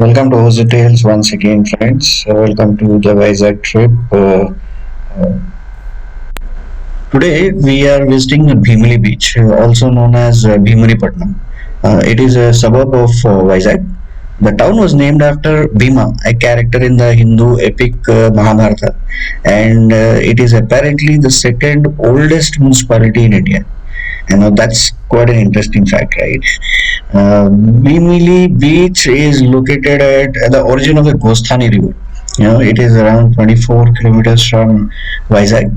Welcome to Ozu Tales once again, friends. Welcome to the Vizag trip. Today we are visiting Bheemili Beach, also known as Bheemunipatnam. It is a suburb of Vizag. The town was named after Bhima, a character in the Hindu epic Mahabharata, and it is apparently the second oldest municipality in India. That's quite an interesting fact, right? Bheemili Beach is located at the origin of the Gosthani River. It is around 24 kilometers from Vizag.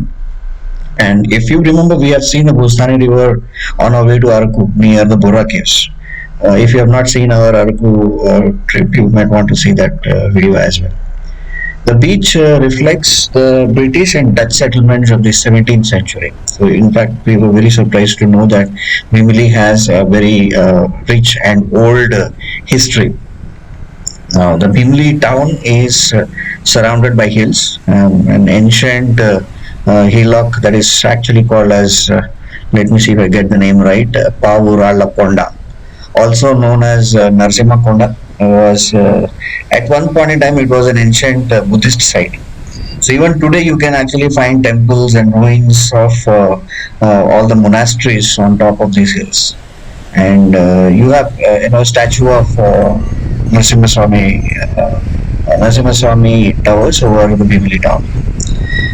And if you remember, we have seen the Gosthani River on our way to Araku near the Borra caves. If you have not seen our Araku trip, you might want to see that video as well. The beach reflects the British and Dutch settlements of the 17th century. So, in fact, we were very surprised to know that Bheemili has a very rich and old history. Now, the Bheemili town is surrounded by hills, an ancient hillock that is actually called as, let me see if I get the name right, Pavurallakonda, also known as Narasimhakonda, was at one point in time it was an ancient Buddhist site. So even today you can actually find temples and ruins of all the monasteries on top of these hills, and you have statue of Narasimha Swamy, Narasimha Swamy towers over the Bheemili town.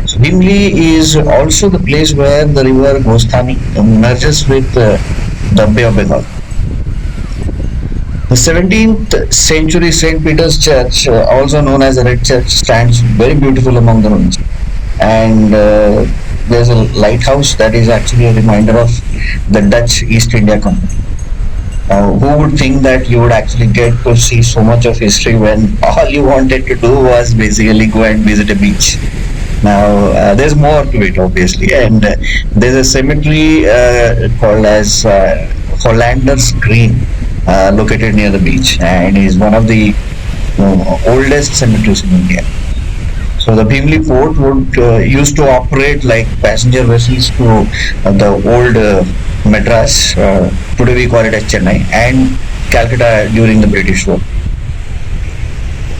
So Bheemili is also the place where the river Gosthani merges with the Bay of Bengal. The 17th century St. Peter's Church, also known as the Red Church, stands very beautiful among the ruins. And there's a lighthouse that is actually a reminder of the Dutch East India Company. Who would think that you would actually get to see so much of history when all you wanted to do was basically go and visit a beach? Now, there's more to it, obviously, and there's a cemetery called as Hollander's Green, located near the beach, and is one of the oldest cemeteries in India. So the Bheemili port would used to operate like passenger vessels to the old Madras. Today we call it as Chennai, and Calcutta during the British rule.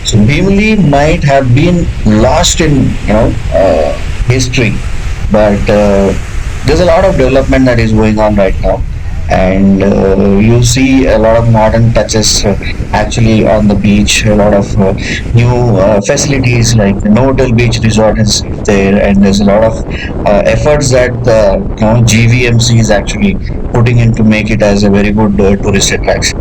So Bheemili might have been lost in history, but there's a lot of development that is going on right now, and you see a lot of modern touches actually on the beach. A lot of new facilities like the Novotel Beach Resort is there, and there's a lot of efforts that the GVMC is actually putting in to make it as a very good tourist attraction.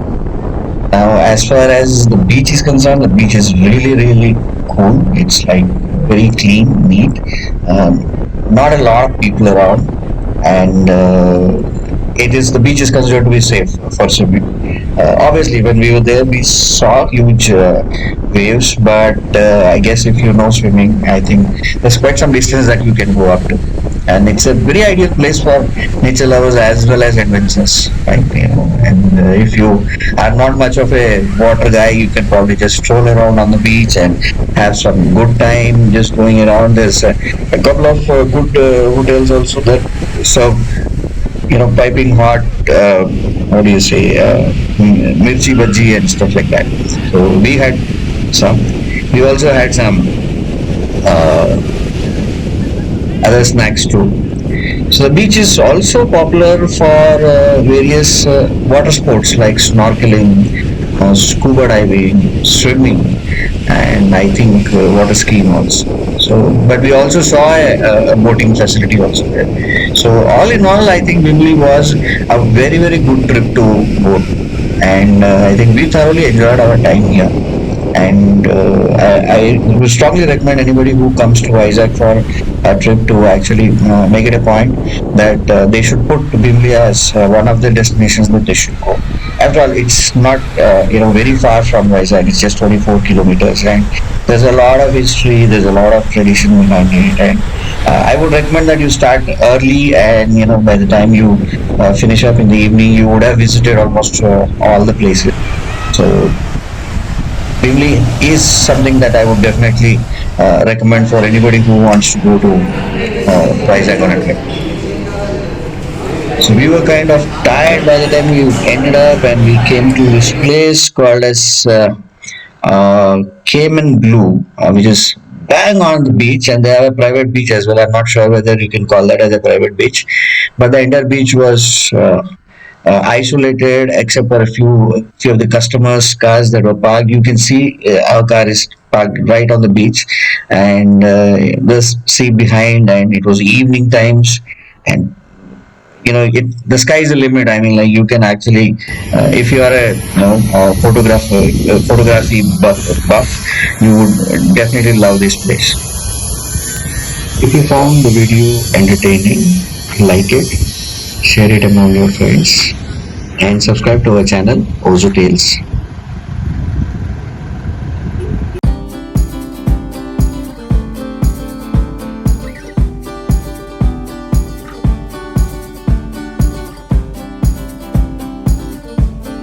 Now, as far as the beach is concerned, the beach is really, really cool. It's like very clean, neat. Not a lot of people around, and the beach is considered to be safe for swimming. Obviously, when we were there, we saw huge waves, but I guess if you know swimming, I think there's quite some distance that you can go up to, and it's a very ideal place for nature lovers as well as adventurers, right? And if you are not much of a water guy, you can probably just stroll around on the beach and have some good time just going around. There's a couple of good hotels also that serve piping hot, what do you say, mirchi bhaji and stuff like that. So we had some. We also had some other snacks too. So the beach is also popular for various water sports like snorkeling, scuba diving, swimming, and I think water skiing also. So, but we also saw a boating facility also there. So all in all, I think Bheemili was a very, very good trip to boat, and I think we thoroughly enjoyed our time here. And I would strongly recommend anybody who comes to Vizag for a trip to actually make it a point that they should put Bheemili as one of the destinations that they should go. After all, it's not very far from Vizag. It's just 24 kilometers, and there's a lot of history. There's a lot of tradition behind it, and I would recommend that you start early, and by the time you finish up in the evening, you would have visited almost all the places. So Bheemili is something that I would definitely recommend for anybody who wants to go to Vizag on a trip. So we were kind of tired by the time we ended up, and we came to this place called as Cayman Blue, which is bang on the beach, and they have a private beach as well. I'm not sure whether you can call that as a private beach, but the entire beach was isolated except for a few of the customers' cars that were parked. You can see our car is parked right on the beach, and the sea behind, and it was evening times, and the sky is the limit. I mean, like, you can actually, if you are a photographer, photography buff, you would definitely love this place. If you found the video entertaining, like it, share it among your friends, and subscribe to our channel Ozo Tales.